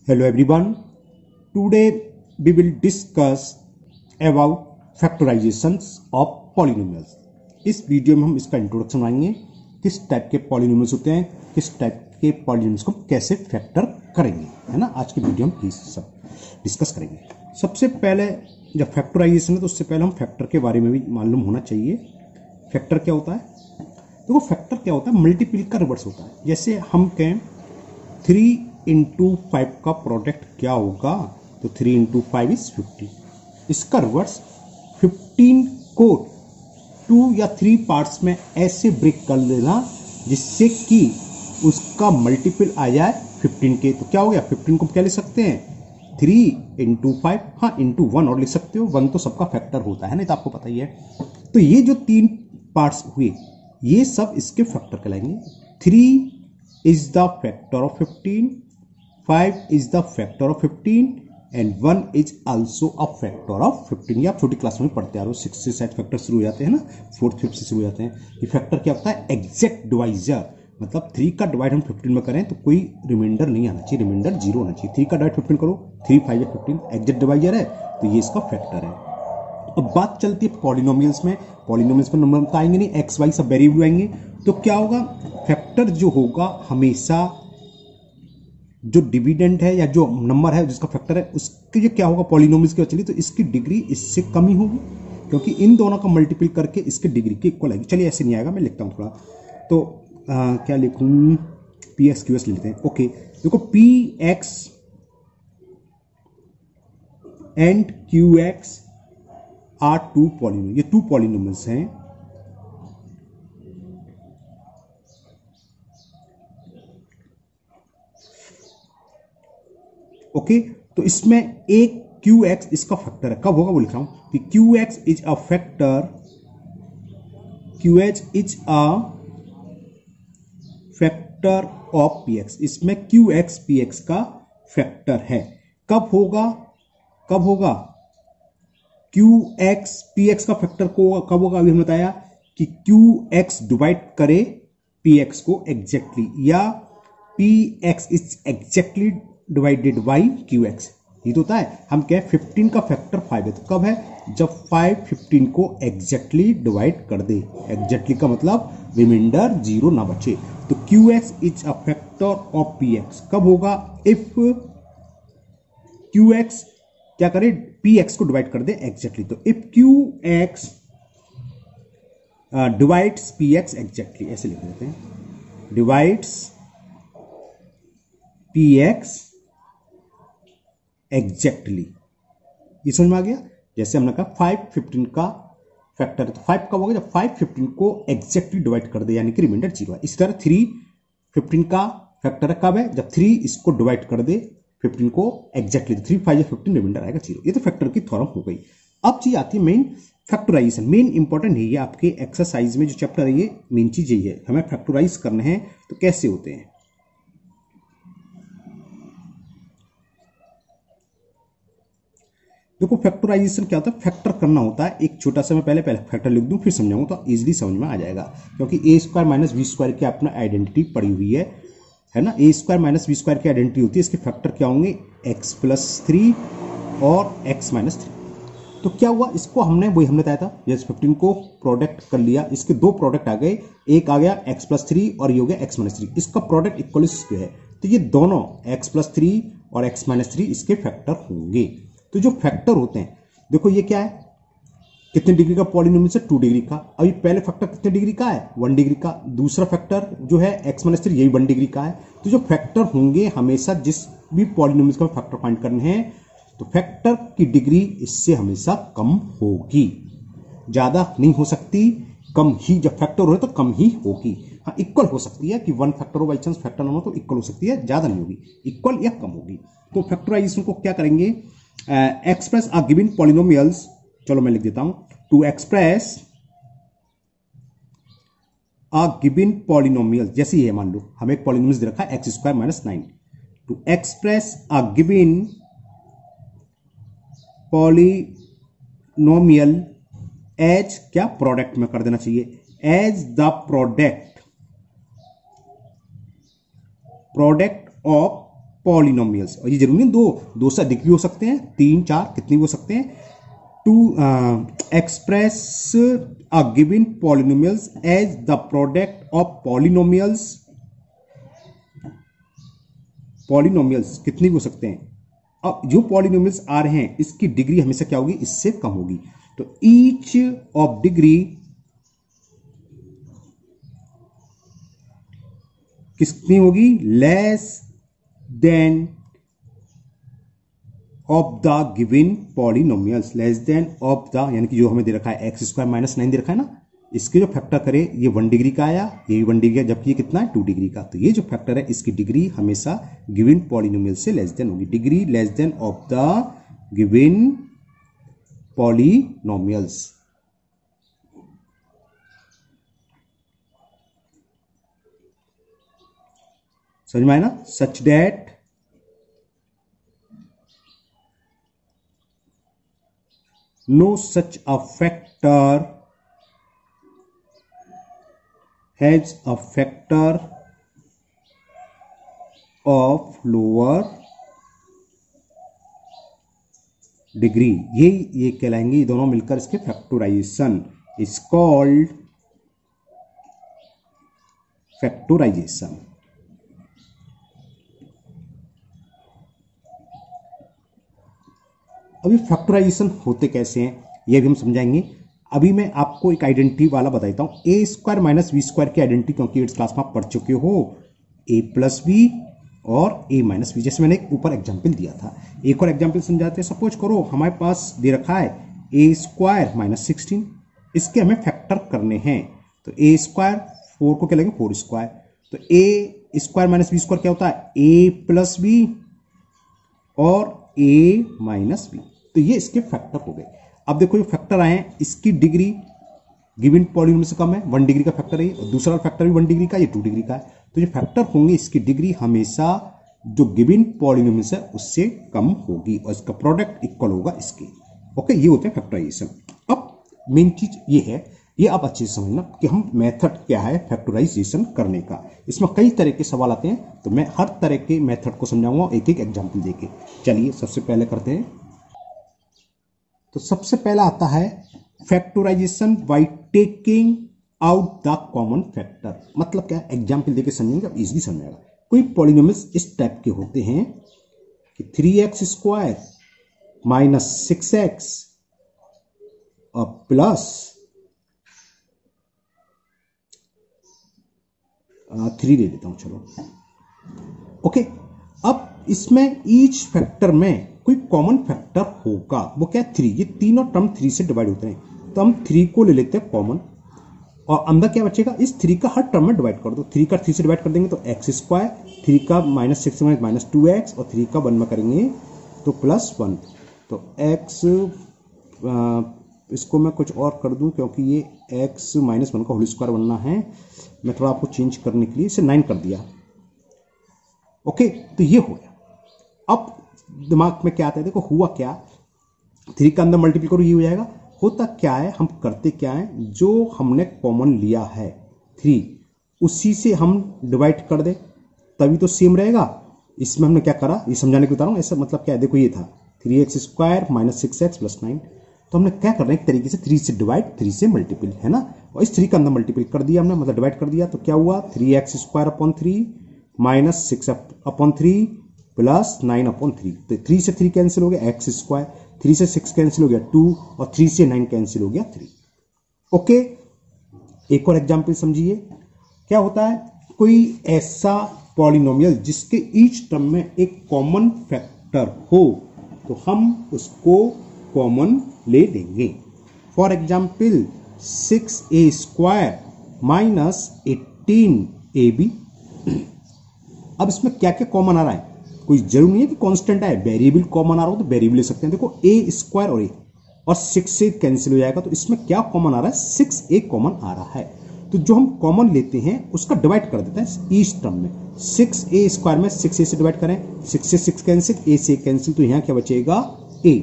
Hello everyone. Today we will discuss about factorizations of polynomials. इस video में हम इसका इंट्रोडक्शन बनाएंगे, किस टाइप के पॉलिनोमियल्स होते हैं, किस टाइप के पॉलिनोमियल्स को कैसे फैक्टर करेंगे, है ना। आज की वीडियो हम इस सब डिस्कस करेंगे। सबसे पहले जब फैक्टराइजेशन है तो उससे पहले हम फैक्टर के बारे में भी मालूम होना चाहिए। फैक्टर क्या होता है? देखो फैक्टर क्या होता है, मल्टीपल का रिवर्स होता है। जैसे हम कहें 3 इंटू 5 का प्रोडक्ट क्या होगा, तो 3 इंटू 5 इज 50। इसका रिवर्स 15 को 2 या 3 पार्ट्स में ऐसे ब्रेक कर लेना जिससे कि उसका मल्टीपल आ जाए 15 के। तो क्या हो गया, 15 को क्या लिख सकते हैं, 3 इंटू 5, हाँ इंटू 1 और लिख सकते हो, 1 तो सबका फैक्टर होता है, नहीं तो आपको पता ही है। तो ये जो 3 पार्ट्स हुए ये सब इसके फैक्टर कहलाएंगे। 3 is the factor of 15, 5 is the factor of 15 and 1 is also a factor of 15। ये आप छोटी क्लास में पढ़ते आ रहे हो, 6 से शायद फैक्टर शुरू हो जाते हैं ना, 4th 5th से शुरू हो जाते हैं। ये फैक्टर क्या होता है, एग्जैक्ट डिवाइजर। मतलब 3 का डिवाइड हम 15 में करें तो कोई रिमाइंडर नहीं आना चाहिए, रिमाइंडर 0 होना चाहिए। 3 का डिवाइड 15 करो, 3 5 या 15 एग्जैक्ट डिवाइजर है, तो ये इसका फैक्टर है। अब बात चलती है पॉलिनोमियल्स में। पॉलिनोमियल्स में नंबर तो आएंगे नहीं, एक्स वाई सब वेरिएबल आएंगे। तो क्या होगा, फैक्टर जो होगा हमेशा जो डिविडेंड है या जो नंबर है जिसका फैक्टर है उसके जो क्या होगा, पॉलिनोमियल्स की चलिए तो इसकी डिग्री इससे कम ही होगी, क्योंकि इन दोनों का मल्टीपल करके इसकी डिग्री के इक्वल आएगी। चलिए ऐसे नहीं आएगा, मैं लिखता हूं थोड़ा। तो क्या लिखूं, पी एक्स क्यू एस लेते हैं। ओके देखो, P X and Q X are 2 polynomial, ये 2 पॉलिनोमियल्स हैं। ओके तो इसमें एक क्यू एक्स इसका फैक्टर है, कब होगा वो लिख रहा हूं कि Q x is a factor, Q H is a factor of P x. इसमें क्यू एक्स पी एक्स का फैक्टर है। कब होगा, कब होगा, क्यू एक्स पी एक्स का फैक्टर को कब होगा, अभी हमने बताया कि क्यू एक्स डिवाइड करे पी एक्स को एग्जैक्टली, या P x is exactly divided by Q x. ये तो होता है, हम कहें 15 का फैक्टर 5 है, तो कब है, जब 5 15 को एग्जैक्टली डिवाइड कर दे। एग्जैक्टली का मतलब रिमाइंडर 0 ना बचे। तो Q x is a factor of P x कब होगा, इफ क्यू एक्स क्या करे, पी एक्स को डिवाइड कर दे एग्जैक्टली। तो if Q x divides P x exactly, ऐसे लिख देते हैं, डिवाइड्स पी एक्स एग्जैक्टली। ये समझ में आ गया। जैसे हमने कहा 5 15 का फैक्टर है, तो 5 कब होगा, जब 5 15 को एग्जैक्टली डिवाइड कर दे, यानी कि रिमाइंडर 0 है। इसी तरह 3 15 का फैक्टर है, कब है, जब 3 इसको डिवाइड कर दे 15 को एग्जैक्टली, 3 5 या 15 रिमाइंडर आएगा 0। ये तो फैक्टर की थ्योरम हो गई। अब चीज आती है मेन फैक्टराइजेशन। मेन इंपॉर्टेंट है ये आपके एक्सरसाइज में जो चैप्टर है, ये मेन चीज यही है, हमें फैक्टराइज करने हैं तो कैसे होते हैं। देखो फैक्टराइजेशन क्या होता है, फैक्टर करना होता है। एक छोटा सा मैं पहले फैक्टर लिख दूं फिर समझाऊंगा तो इजीली समझ में आ जाएगा, क्योंकि ए स्क्वायर माइनस बी स्क्वायर की अपना आइडेंटिटी पड़ी हुई है ना। ए स्क्वायर माइनस बी स्क्वायर की आइडेंटिटी होती है, इसके फैक्टर क्या होंगे, एक्स प्लस 3 और एक्स माइनस 3। तो क्या हुआ, इसको हमने वही हमने बताया था, जैसे 15 को प्रोडक्ट कर लिया, इसके 2 प्रोडक्ट आ गए, एक आ गया एक्स प्लस 3 और ये हो गया एक्स माइनस 3। इसका प्रोडक्ट इक्वल स्क्वायर है, तो ये दोनों एक्स प्लस 3 और एक्स माइनस 3 इसके फैक्टर होंगे। तो जो फैक्टर होते हैं, देखो ये क्या है, कितने डिग्री का पॉलिनोमियल से, 2 डिग्री का। अभी पहले फैक्टर कितने डिग्री का है, 1 डिग्री का। दूसरा फैक्टर जो है एक्स माइनस 3, यही 1 डिग्री का है। तो जो फैक्टर होंगे हमेशा, जिस भी पॉलिनोमियल का फैक्टर फाइंड करने हैं, तो फैक्टर की डिग्री इससे हमेशा कम होगी, ज्यादा नहीं हो सकती, कम ही। जब फैक्टर हो तो कम ही होगी। हाँ इक्वल हो सकती है कि 1 फैक्टर हो, बाई चांस फैक्टर ना हो तो इक्वल हो सकती है, ज्यादा नहीं होगी, इक्वल या कम होगी। तो फैक्टराइजेशन को क्या करेंगे, एक्सप्रेस अ गिवन पॉलिनोमियल्स, चलो मैं लिख देता हूं, to express a given polynomial. जैसे ये मान लो हमें एक पॉलिनोमियल दे रखा है X square minus 9, to express a given polynomial as, क्या प्रोडक्ट में कर देना चाहिए, as the product of polynomials, और ये जरूरी नहीं दो से अधिक भी हो सकते हैं, 3 4 कितने भी हो सकते हैं, to express a given polynomials as the product of polynomials कितने भी हो सकते हैं। अब जो पॉलिनोमियल्स आ रहे हैं इसकी डिग्री हमेशा क्या होगी, इससे कम होगी। तो ईच ऑफ डिग्री कितनी होगी, less than of the given polynomials, less than of the, यानी कि जो हमें दे रखा है एक्स स्क्वायर माइनस 9 दे रखा है ना, इसके जो फैक्टर करे ये 1 डिग्री का आया, ये भी 1 डिग्री का, जबकि ये कितना है 2 डिग्री का। तो ये जो फैक्टर है इसकी डिग्री हमेशा गिवन पॉलिनोमियल से लेस देन होगी, degree less than of the given polynomials. समझ में आया ना, such that no such a factor has a factor of lower degree. ये कहलाएंगे, ये दोनों मिलकर इसके फैक्टराइजेशन इज कॉल्ड फैक्टराइजेशन। अभी फैक्टराइजेशन होते कैसे हैं ये भी हम समझाएंगे। अभी मैं आपको एक आइडेंटिटी वाला बताता हूं, ए स्क्वायर माइनस बी स्क्वायर की आइडेंटिटी, क्योंकि 8th क्लास में आप पढ़ चुके हो, ए प्लस बी और ए माइनस बी, जैसे मैंने एक ऊपर एग्जाम्पल दिया था। एक और एग्जाम्पल समझाते हैं। सपोज करो हमारे पास दे रखा है ए स्क्वायर माइनस 16, इसके हमें फैक्टर करने हैं। तो ए स्क्वायर 4 को क्या लेंगे 4 स्क्वायर, तो ए स्क्वायर माइनस बी स्क्वायर क्या होता है, ए प्लस बी और ए माइनस बी। तो ये इसके फैक्टर हो गए। अब देखो ये फैक्टर आए हैं, इसकी डिग्री गिवन पॉलिनोमियल से कम है, 1 डिग्री का फैक्टर है, और दूसरा फैक्टर भी 1 डिग्री का, ये 2 डिग्री का है। तो ये फैक्टर होंगे, इसकी डिग्री हमेशा जो गिवन पॉलिनोमियल है उससे कम होगी, और इसका प्रोडक्ट इक्वल होगा इसके। ओके, ये होते हैं फैक्टराइजेशन। अब मेन चीज ये है, ये आप अच्छे से समझना कि हम मेथड क्या है फैक्टराइजेशन करने का। इसमें कई तरह के सवाल आते हैं, तो मैं हर तरह के मेथड को समझाऊंगा एक एक एग्जाम्पल देके। चलिए सबसे पहले करते हैं। तो सबसे पहला आता है factorisation by taking out the common factor. मतलब क्या, एग्जाम्पल देके समझेंगे, अब इजीली समझेगा। कोई पॉलिनोमियल्स इस टाइप के होते हैं कि 3x स्क्वायर माइनस 6x और प्लस 3 ले लेता हूं, चलो ओके। अब इसमें ईच फैक्टर में कोई कॉमन फैक्टर होगा, वो क्या, 3। ये तीनों टर्म 3 से डिवाइड होते हैं, तो हम 3 को ले लेते हैं कॉमन, और अंदर क्या बचेगा, इस 3 का हर टर्म में डिवाइड कर दो। 3 का 3 से डिवाइड कर देंगे तो एक्स स्क्वायर, 3 का माइनस 6 में माइनस 2x, और 3 का 1 में करेंगे तो +1। तो x, इसको मैं कुछ और कर दूं क्योंकि ये x माइनस 1 का होल स्क्वायर बनना है, मैं थोड़ा आपको चेंज करने के लिए इसे 9 कर दिया। ओके, तो ये हो गया। अब दिमाग में क्या आता है, देखो हुआ क्या, 3 का अंदर मल्टीप्लाई करो, ये हो जाएगा। होता क्या है, हम करते क्या है, जो हमने कॉमन लिया है 3, उसी से हम डिवाइड कर दे, तभी तो सेम रहेगा। इसमें हमने क्या करा, ये समझाने को बता रहा हूं। ऐसा मतलब क्या है, देखो ये था 3x square minus 6x plus 9, तो हमने क्या कर रहे हैं, एक तरीके से 3 से डिवाइड 3 से मल्टीपल, है ना। और इस 3 का अंदर मल्टीपल कर दिया हमने, मतलब डिवाइड कर दिया, तो क्या हुआ 3x square upon 3 minus 6 upon 3 plus 9 upon 3। तो 3 से 3 कैंसिल हो गया, एक्स स्क्वायर, 3 से 6 कैंसिल हो गया 2, और 3 से 9 कैंसिल हो गया 3। ओके, एक और एग्जांपल समझिए। क्या होता है, कोई ऐसा पॉलिनोमियल जिसके ईच टर्म में एक कॉमन फैक्टर हो, तो हम उसको कॉमन ले लेंगे। For example 6a square minus 18ab। अब इसमें क्या क्या कॉमन आ रहा है, कोई जरूरी नहीं है कि कांस्टेंट आए, वेरिएबल कॉमन आ रहा हो तो वेरिएबल ले सकते हैं। देखो a स्क्वायर और a, और 6 से कैंसिल हो जाएगा, तो इसमें क्या कॉमन आ रहा है, 6a कॉमन आ रहा है। तो जो हम कॉमन लेते हैं उसका डिवाइड कर देते हैं ईच टर्म में। 6a स्क्वायर में 6a से डिवाइड करें, 6 से 6 कैंसिल, a से कैंसिल, तो यहां क्या बचेगा a।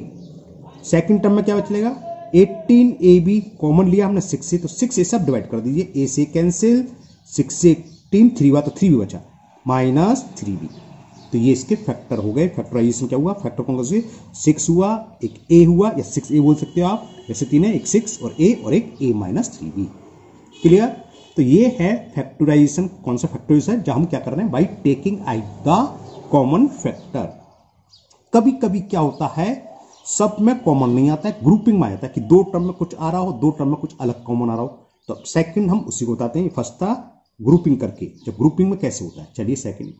सेकंड टर्म में क्या बचेगा, 18ab कॉमन लिया हमने 6 से, तो 6 सब डिवाइड कर दीजिए, a से कैंसिल, 6 से 18 3 हुआ तो 3 भी बचा, माइनस 3b। तो ये इसके फैक्टर हो गए। फैक्टराइजेशन क्या हुआ, फैक्टर कौन से 6 हुआ, एक ए हुआ या 6a बोल सकते हो आप, वैसे 3 है, एक 6 और a और एक a-3b। क्लियर। तो ये है फैक्टराइजेशन। कौन सा फैक्टराइजेशन, जहां हम क्या कर रहे हैं, by taking out the common factor. कभी कभी क्या होता है, सब में कॉमन नहीं आता है, ग्रुपिंग में आता है कि दो टर्म में कुछ आ रहा हो, दो टर्म में कुछ अलग कॉमन आ रहा हो। तो सेकंड हम उसी को बताते हैं। फर्स्ट था ग्रुपिंग करके, जब ग्रुपिंग में कैसे होता है, चलिए सेकंड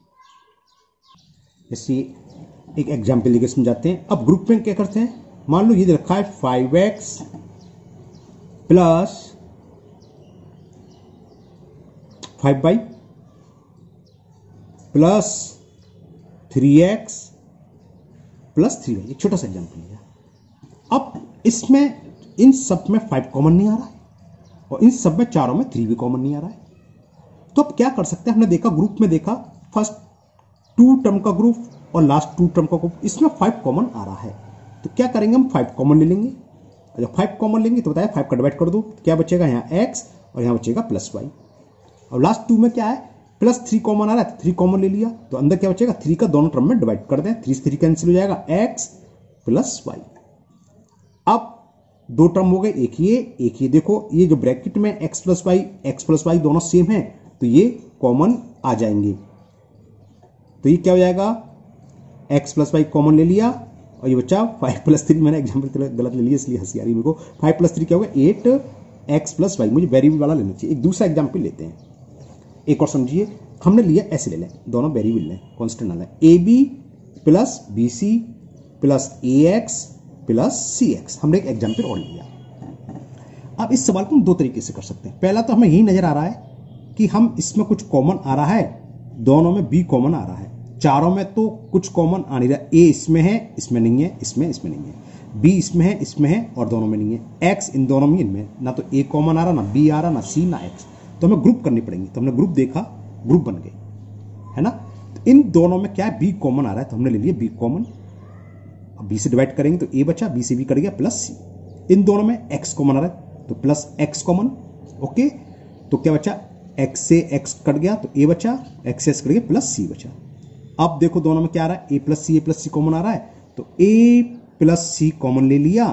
जैसे एक एग्जाम्पल लेके समझाते हैं। अब ग्रुप में क्या करते हैं, मान लो ये रखा है 5x plus 5y plus 3x plus 3y, एक छोटा सा एग्जाम्पल लिया। अब इसमें इन सब में 5 कॉमन नहीं आ रहा है और इन सब में चारों में 3 भी कॉमन नहीं आ रहा है। तो अब क्या कर सकते हैं, हमने देखा ग्रुप में देखा फर्स्ट 2 टर्म का ग्रुप और लास्ट 2 टर्म का ग्रुप, इसमें 5 कॉमन आ रहा है। तो क्या करेंगे, हम 5 कॉमन ले लेंगे। जब 5 कॉमन लेंगे तो बताया 5 का डिवाइड कर दो, क्या बचेगा, यहाँ x और यहाँ बचेगा प्लस y। और लास्ट 2 में क्या है, प्लस 3 कॉमन आ रहा है, 3 कॉमन ले लिया, तो अंदर क्या बचेगा, 3 का दोनों टर्म में डिवाइड कर दें, 3 से 3 कैंसिल हो जाएगा, x प्लस y। अब 2 टर्म हो गए, एक ये देखो, ये जो ब्रैकेट में x प्लस y दोनों सेम है, तो ये कॉमन आ जाएंगे। तो ये क्या हो जाएगा, x प्लस वाई कॉमन ले लिया और ये बच्चा 5 प्लस 3, मैंने एग्जाम्पल गलत ले लिया इसलिए हंसी आ रही मेरे को। 5 प्लस 3 क्या होगा, 8x प्लस वाई, मुझे वेरिएबल वाला लेना चाहिए। एक दूसरा एग्जाम्पल लेते हैं, एक और समझिए। हमने लिया ऐसे ले लें, दोनों वेरिएबल लें, कॉन्स्टेंट ना लें, ab plus bc plus ax plus cx। हमने एक एग्जाम्पल और लिया। अब इस सवाल को हम 2 तरीके से कर सकते हैं। पहला तो हमें यही नजर आ रहा है कि हम इसमें कुछ कॉमन आ रहा है, दोनों में b कॉमन आ रहा है, चारों में तो कुछ कॉमन आ नहीं रहा। a इसमें है, इसमें नहीं है, इसमें नहीं है, b इसमें है और दोनों में नहीं है, x इन दोनों में, इनमें ना तो a कॉमन आ रहा, ना b आ रहा, ना c, ना x। तो हमें ग्रुप करनी पड़ेंगी। तो हमने ग्रुप देखा, ग्रुप बन गए, है ना। तो इन दोनों में क्या है, b कॉमन आ रहा है, तो हमने ले लिया b कॉमन। अब b से डिवाइड करेंगे तो a बचा, b से b कट गया प्लस c। इन दोनों में x कॉमन आ रहा है तो प्लस x कॉमन। ओके, तो क्या बचा, x से x कट गया तो a बचा, x से x कट गया प्लस c बचा। अब देखो दोनों में क्या आ रहा है, a प्लस सी कॉमन आ रहा है, तो a प्लस सी कॉमन ले लिया।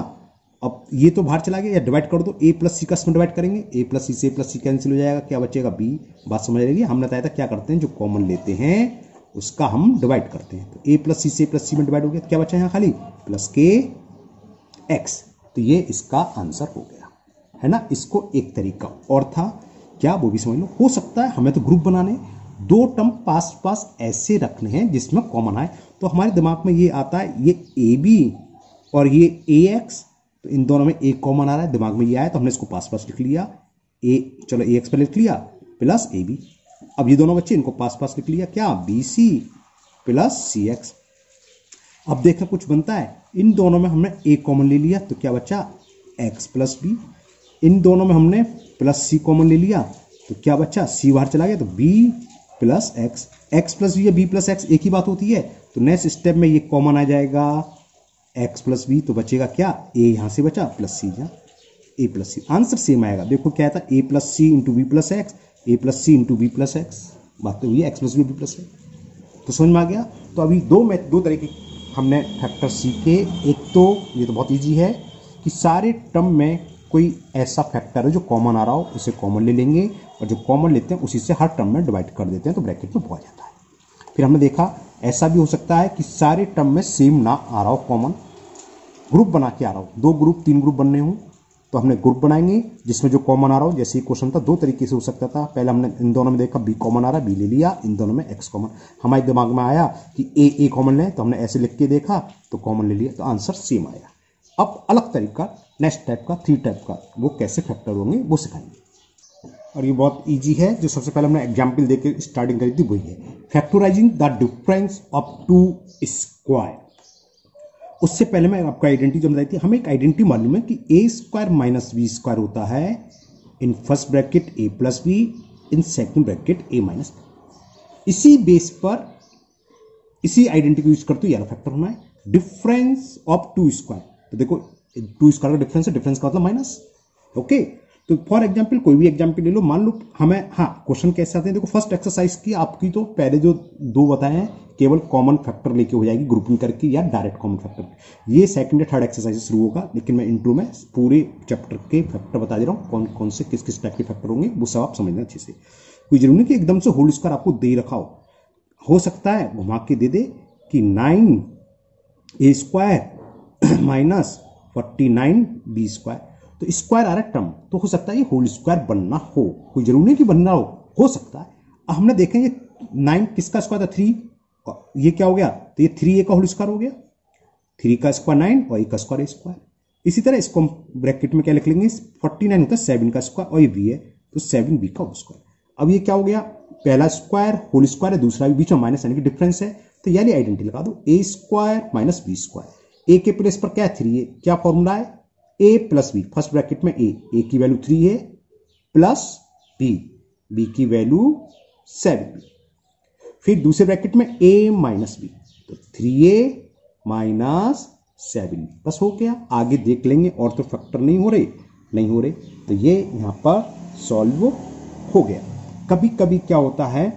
अब ये तो बाहर चला गया, या डिवाइड कर दो, a प्लस सी का इसमें डिवाइड करेंगे, a प्लस सी से प्लस सी कैंसिल हो जाएगा, क्या बचेगा b। बात समझ आएगी। हमने बताया था क्या करते हैं, जो कॉमन लेते हैं उसका हम डिवाइड करते हैं। तो a प्लस सी से प्लस सी में डिवाइड हो गया, तो क्या बचा यहाँ खाली प्लस के x। तो ये इसका आंसर हो गया, है ना। इसको एक तरीका और था, क्या वो भी समझ लो। हो सकता है हमें तो ग्रुप बनाने, 2 टर्म पास पास ऐसे रखने हैं जिसमें कॉमन आए। तो हमारे दिमाग में ये आता है, ये ab और ये ax, तो इन दोनों में एक कॉमन आ रहा है, दिमाग में ये आया तो हमने इसको पास पास लिख लिया, चलो ax पर लिख लिया प्लस ab। अब ये दोनों बच्चे, इनको पास पास लिख लिया, क्या bc प्लस cx। अब देखना कुछ बनता है, इन दोनों में हमने a कॉमन ले लिया, तो क्या बचा x प्लस b। इन दोनों में हमने प्लस c कॉमन ले लिया, तो क्या बचा, c बाहर चला गया, तो b plus x। x plus b या b प्लस x एक ही बात होती है। तो नेक्स्ट स्टेप में ये कॉमन आ जाएगा, x प्लस b, तो बचेगा क्या, a यहां से बचा प्लस c, यहाँ a plus C. Answer same आएगा। देखो क्या था, a plus C into B plus X, a plus C into B plus X. बात तो हुई है, x प्लस बी प्लस है। तो समझ में आ गया। तो अभी दो तरीके हमने फैक्टर सीखे। एक तो ये तो बहुत ईजी है कि सारे टर्म में कोई ऐसा फैक्टर है जो कॉमन आ रहा हो, उसे कॉमन ले लेंगे और जो कॉमन लेते हैं उसी से हर टर्म में डिवाइड कर देते हैं, तो ब्रैकेट में पहुंच जाता है। फिर हमने देखा ऐसा भी हो सकता है कि सारे टर्म में सेम ना आ रहा हो, कॉमन ग्रुप बना के आ रहा हो, 2 ग्रुप 3 ग्रुप बनने हो, तो हमने ग्रुप बनाएंगे जिसमें जो कॉमन आ रहा हो। जैसे ये क्वेश्चन था, 2 तरीके से हो सकता था। पहले हमने इन दोनों में देखा बी कॉमन आ रहा है, बी ले लिया, इन दोनों में एक्स कॉमन। हमारे दिमाग में आया कि ए कॉमन लें, तो हमने ऐसे लिख के देखा तो कॉमन ले लिया, तो आंसर सेम आया। अब अलग तरीका, नेक्स्ट टाइप का, 3 टाइप का, वो कैसे फैक्टर होंगे वो सिखाएंगे। और ये बहुत ईजी है। जो सबसे पहले हमने एग्जाम्पल देकर स्टार्टिंग करी थी वही है, factorising the difference of 2 square. उससे पहले मैं आपको आइडेंटिटी जो बताई थी, हमें एक आइडेंटिटी मालूम है कि A square minus B square होता है in first bracket A plus B, in second bracket A minus. इसी बेस पर, इसी आइडेंटिटी को यूज करते हुए यार फैक्टर होना है डिफरेंस ऑफ 2 स्क्वायर। तो देखो 2 स्क्वायर का डिफरेंस है, डिफरेंस का मतलब माइनस। ओके, तो फॉर एग्जाम्पल कोई भी एग्जाम्पल ले लो, मान लो हमें, हाँ क्वेश्चन कैसे आते हैं देखो, फर्स्ट एक्सरसाइज की आपकी तो पहले जो दो बताए हैं केवल कॉमन फैक्टर लेके हो जाएगी ग्रुपिंग करके या डायरेक्ट कॉमन फैक्टर। ये सेकंड या थर्ड एक्सरसाइज से शुरू होगा, लेकिन मैं इंट्रो में पूरे चैप्टर के फैक्टर बता दे रहा हूँ, कौन कौन से किस किस टाइप के फैक्टर होंगे वो सब आप समझना अच्छे से। कोई जरूरी नहीं कि एकदम से होल स्क्वायर आपको दे रखा हो सकता है घुमा के दे दे कि 9a² माइनस 49b², तो स्क्वायर आ रहा है टर्म, तो हो सकता है ये होल स्क्वायर बनना हो, कोई जरूरी नहीं कि बनना हो सकता है। अब हमने देखें ये 9 किसका स्क्वायर था, 3, ये क्या हो गया, तो ये 3a का होल स्क्वायर हो गया, 3 का स्क्वायर 9 और a का स्क्वायर स्क्वायर। इसी तरह इसको ब्रैकेट में क्या लिख लेंगे, 49 होता है 7 का स्क्वायर और ये b है तो 7b का होल स्क्वायर। अब ये क्या हो गया, पहला स्क्वायर होल स्क्वायर है, दूसरा भी बीच में माइनस यानी कि डिफरेंस है, तो यानी आइडेंटिटी लगा दो, a² माइनस b²। a के प्लेस पर क्या है 3a, क्या फॉर्मूला है a plus B, first bracket में a की वैल्यू 3 है प्लस b की वैल्यू 7b, फिर दूसरे ब्रैकेट में a माइनस बी, तो 3a माइनस 7b, बस हो गया। आगे देख लेंगे, और तो फैक्टर नहीं हो रहे, तो ये यहां पर सॉल्व हो गया। कभी कभी क्या होता है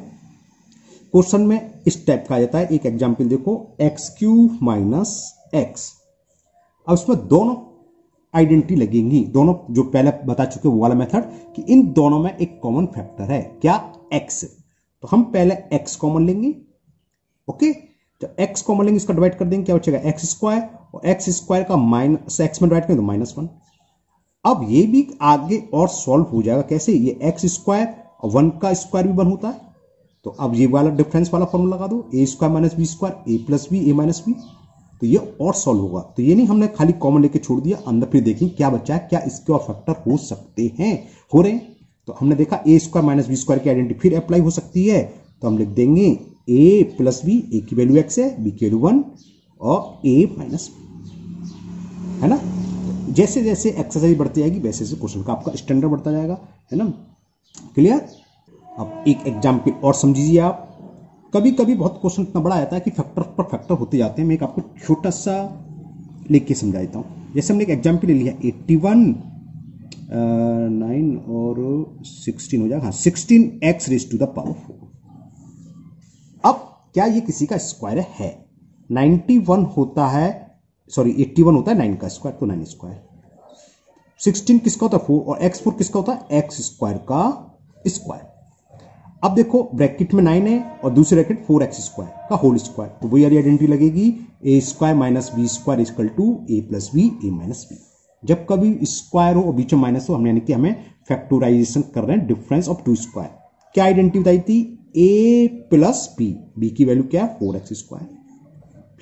क्वेश्चन में इस टाइप का आ जाता है, एक एग्जाम्पल देखो, x³ माइनस x, अब इसमें दोनों आइडेंटिटी लगेंगी, दोनों जो पहले बता चुके वो वाला मेथड कि इन दोनों में एक कॉमन फैक्टर है, क्या, x, तो हम पहले x कॉमन लेंगे, ओके, तो x कॉमन लेंगे, इसका डिवाइड कर देंगे, क्या बचेगा x² और x² का माइनस x में डिवाइड करें तो -1। अब ये भी आगे और सॉल्व हो जाएगा, कैसे, ये x² और 1 का स्क्वायर भी 1 होता है, तो अब ये वाला डिफरेंस वाला फॉर्मूला लगा दो, a² minus b², a plus b, a minus b, तो ये और सॉल्व होगा। तो ये नहीं हमने खाली कॉमन लेके छोड़ दिया, अंदर फिर देखें क्या बचा है, क्या इसके और फैक्टर हो सकते हैं, हो रहे हैं, तो हमने देखा a² माइनस b² की आइडेंटिटी फिर अप्लाई हो सकती है, तो हम लिख देंगे a प्लस b, a की वैल्यू x है, b की वैल्यू 1 और a माइनस b, है ना। जैसे जैसे एक्सरसाइज बढ़ती जाएगी वैसे वैसे क्वेश्चन का आपका स्टैंडर्ड बढ़ता जाएगा, है ना, क्लियर। अब एक एग्जाम्पल और समझिए आप, कभी कभी बहुत क्वेश्चन इतना बड़ा आता है कि फैक्टर पर फैक्टर होते जाते हैं, मैं एक आपको छोटा सा लेके समझा देता हूँ। जैसे हमने एक एग्जाम्पल ले लिया 81 9 और 16 हो जाएगा, हाँ 16x raise to the power 4। अब क्या ये किसी का स्क्वायर है, 91 होता है, सॉरी 81 होता है 9 का स्क्वायर, तो 9², 16 किसका होता है 4 और x4 किसका होता है x² का स्क्वायर। अब देखो ब्रैकेट में 9 है और दूसरे ब्रैकेट 4x² का होल स्क्वायर, तो वही वाली आइडेंटिटी लगेगी, a² minus b² equal to a plus b, a minus b। जब कभी स्क्वायर हो और बीच में माइनस हो, हमने यानी कि हमें फैक्टराइजेशन कर रहे हैं डिफरेंस ऑफ 2 स्क्वायर। क्या आइडेंटिटी बताई थी, a प्लस b की वैल्यू क्या है 4x²,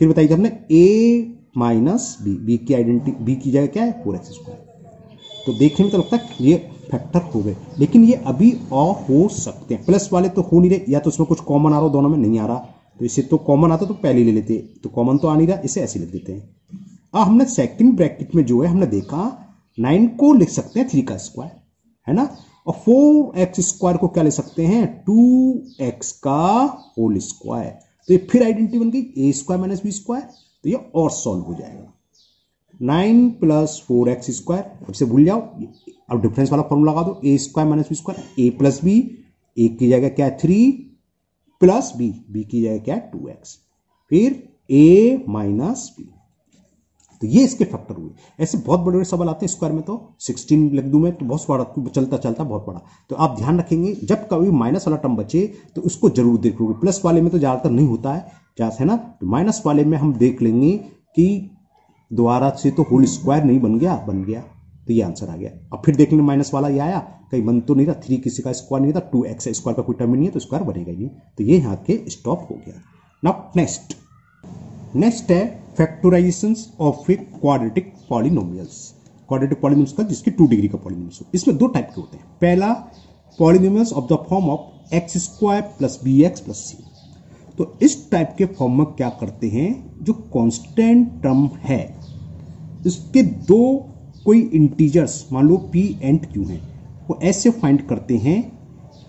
फिर बताई थी हमने a माइनस b की आइडेंटिटी, b की जगह क्या है 4x²। तो देखने में तो लगता है ये फैक्टर हो गए, लेकिन ये अभी और हो सकते हैं, प्लस वाले तो हो नहीं रहे, या तो उसमें कुछ कॉमन आ रहा हो, दोनों में नहीं आ रहा, तो इसे तो कॉमन आता तो पहले ही ले लेते, तो कॉमन तो आ नहीं रहा, इसे ऐसे लिख देते हैं। अब हमने सेकंड ब्रैकेट में जो है हमने देखा 9 को लिख सकते हैं 3 का स्क्वायर, है ना, और 4x² को क्या ले सकते हैं 2x का होल स्क्वायर, तो ये फिर आइडेंटिटी बन गई a² माइनस b², तो ये और सॉल्व हो जाएगा, 9 प्लस 4x², अब से भूल जाओ, अब डिफरेंस वाला फॉर्मूला लगा दो, a² minus b², a plus b, a की जगह क्या है 3 प्लस b, b की जगह क्या है 2x, फिर a माइनस b, तो ये इसके फैक्टर हुए। ऐसे बहुत बड़े बड़े सवाल आते हैं स्क्वायर में, तो 16 लिख दूं मैं तो बहुत बड़ा, चलता चलता बहुत बड़ा, तो आप ध्यान रखेंगे जब कभी माइनस वाला टर्म बचे तो उसको जरूर देखोगे, प्लस वाले में तो ज्यादातर नहीं होता है ना, तो माइनस वाले में हम देख लेंगे कि दोबारा से तो होल स्क्वायर नहीं बन गया, तो ये आंसर आ गया। अब फिर देख लेंगे माइनस वाला ये आया, कहीं बन तो नहीं रहा, 3 किसी का स्क्वायर नहीं था, 2x स्क्वायर का कोई टर्म नहीं है, तो स्क्वायर बनेगा ही नहीं, तो ये यहाँ के स्टॉप हो गया। नाउ नेक्स्ट है factorisations of a quadratic polynomials, quadratic polynomials का जिसकी 2 डिग्री का पॉलिनोमियल्स हो। इसमें 2 टाइप के होते हैं, पहला polynomials of the form of x² plus bx plus c, तो इस टाइप के फॉर्म में क्या करते हैं, जो कांस्टेंट टर्म है इसके 2 कोई इंटीजर्स मान लो p एंड q हैं, वो ऐसे फाइंड करते हैं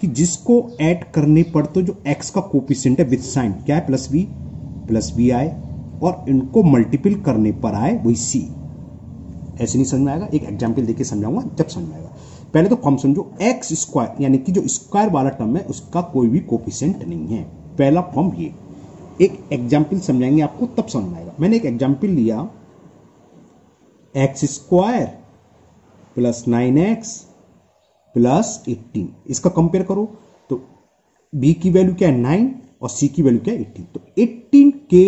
कि जिसको ऐड करने पर तो जो x का कोफिशिएंट है विद साइन क्या है प्लस b आए, और इनको मल्टीपल करने पर आए वही c। ऐसे नहीं समझ में आएगा, एक एग्जाम्पल देके समझाऊंगा जब समझ में आएगा। पहले तो फॉर्म समझो, एक्स स्क्वायर यानी कि जो स्क्वायर वाला टर्म है उसका कोई भी कोफिशिएंट नहीं है, पहला फॉर्म ये। एक एग्जाम्पल समझाएंगे आपको तब समझ में आएगा। मैंने एक एग्जाम्पल लिया, x square plus 9x plus 18, इसका कंपेयर करो तो b की वैल्यू क्या है 9 और c की वैल्यू क्या है 18। तो 18 के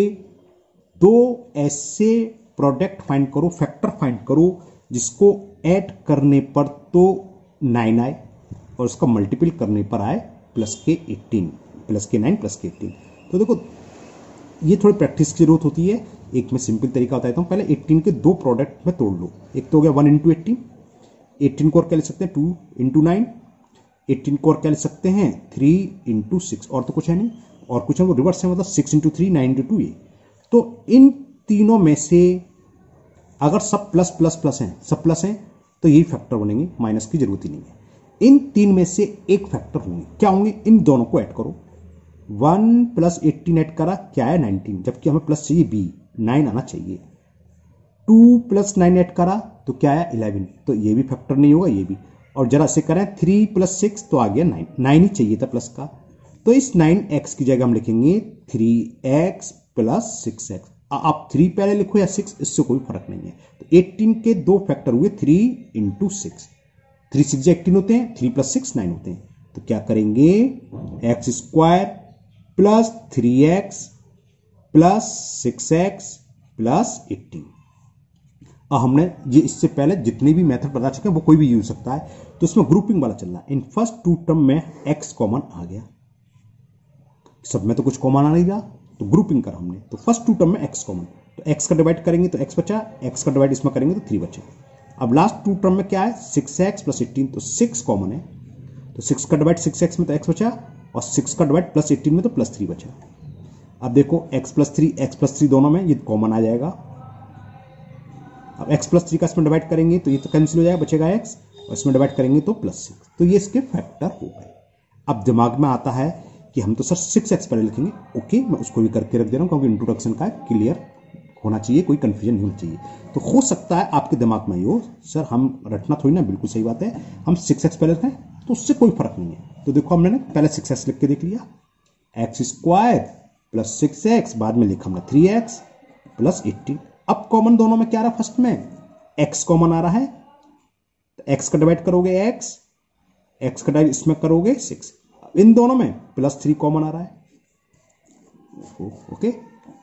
दो ऐसे प्रोडक्ट फाइंड करो, फैक्टर फाइंड करो जिसको ऐड करने पर तो 9 आए और उसका मल्टीपल करने पर आए प्लस के 18, प्लस के 9 प्लस के 18। तो देखो ये थोड़ी प्रैक्टिस की जरूरत होती है। एक में सिंपल तरीका बताता हूं, पहले 18 के दो प्रोडक्ट में तोड़ लो। एक तो हो गया 1 इंटू 18, 18 को और क्या लिख सकते हैं 2 इंटू 9, 18 को और क्या लिख सकते हैं 3 इंटू 6, और तो कुछ है नहीं, और कुछ है वो रिवर्स है, मतलब 6 इंटू 3 9 इंटू 2 ये। तो इन तीनों में से अगर सब प्लस प्लस प्लस हैं, सब प्लस हैं तो यही फैक्टर बनेंगे, माइनस की जरूरत ही नहीं है। इन तीन में से एक फैक्टर होंगे, क्या होंगे, इन दोनों को ऐड करो। 1 प्लस 18 ऐड करा क्या है 19, जबकि हमें प्लस चाहिए b, 9 आना चाहिए। 2 प्लस 9 ऐड करा तो क्या है 11, तो ये भी फैक्टर नहीं होगा, ये भी। और जरा से करें 3 प्लस 6 तो आ गया 9, 9 ही चाहिए था प्लस का। तो इस 9x की जगह हम लिखेंगे 3x प्लस 6x। आप 3 पहले लिखो या 6, इससे कोई फर्क नहीं है। तो 18 के दो फैक्टर हुए 3 इंटू 6, 3 6 18 होते हैं, 3 प्लस 6 9 होते हैं। तो क्या करेंगे x square plus 3x plus 6x plus 18। अब हमने ये इससे पहले जितने भी मेथड बता चुके हैं वो कोई भी यूज सकता है, तो इसमें ग्रुपिंग वाला चल रहा है। इन फर्स्ट टू टर्म में x कॉमन आ गया, सब में तो कुछ कॉमन आ नहीं रहा, तो ग्रुपिंग करा हमने। तो फर्स्ट टू टर्म में x कॉमन, तो x का डिवाइड करेंगे तो x बचा, x का डिवाइड इसमें करेंगे तो 3 बचे। अब लास्ट टू टर्म में क्या है 6x प्लस 18, तो 6 कॉमन है, तो 6 का डिवाइड 6x में तो x बचा, और 6 का डिवाइड प्लस 18 में तो प्लस 3 बचा। अब देखो x प्लस 3 दोनों में ये कॉमन आ जाएगा। अब x प्लस 3 का इसमें डिवाइड करेंगे तो ये तो कैंसिल हो जाएगा, बचेगा x, और इसमें डिवाइड करेंगे तो प्लस 6, तो ये इसके फैक्टर हो गए। अब दिमाग में आता है कि हम तो सर 6x पहले लिखेंगे, ओके मैं उसको भी करके रख दे रहा हूं क्योंकि इंट्रोडक्शन का क्लियर होना चाहिए, कोई कंफ्यूजन नहीं होना चाहिए। तो हो सकता है आपके दिमाग में हो सर हम रटना थोड़ी ना, बिल्कुल सही बात है, हम 6x पहले रखें तो उससे कोई फर्क नहीं है। तो देखो हमने पहले 6x लिख के देख लिया, एक्स स्क्वायर प्लस 6x, बाद में लिखा हमने 3x प्लस 18। अब कॉमन दोनों में क्या रहा, फर्स्ट में x कॉमन आ रहा है, तो x का डिवाइड करोगे x का डिवाइड इसमें करोगे 6, इन दोनों में प्लस 3 कॉमन आ रहा है, ओके।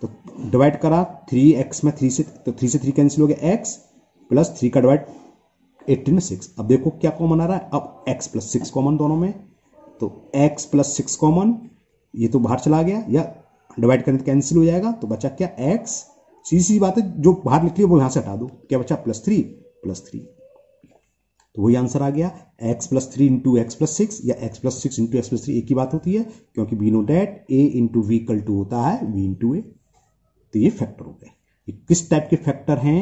तो डिवाइड करा 3x में 3 से, तो 3 से 3 कैंसिल हो गया, x प्लस 3 का डिवाइड 18 में 6। अब देखो क्या कॉमन आ रहा है, अब x प्लस 6 कॉमन दोनों में, तो x प्लस 6 कॉमन, ये तो बाहर चला गया या डिवाइड करने तो कैंसिल हो जाएगा, तो बचा क्या x, सीधी बात है, जो बाहर निकली वो यहां से हटा दो, क्या बचा प्लस 3 प्लस 3, तो वही आंसर आ गया। x plus 3 into X plus 6 या x plus 6 into X plus 3 एक ही बात होती है, क्योंकि we know that a into V equal to होता है v इंटू ए। तो ये फैक्टर हो गए। ये किस टाइप के फैक्टर हैं,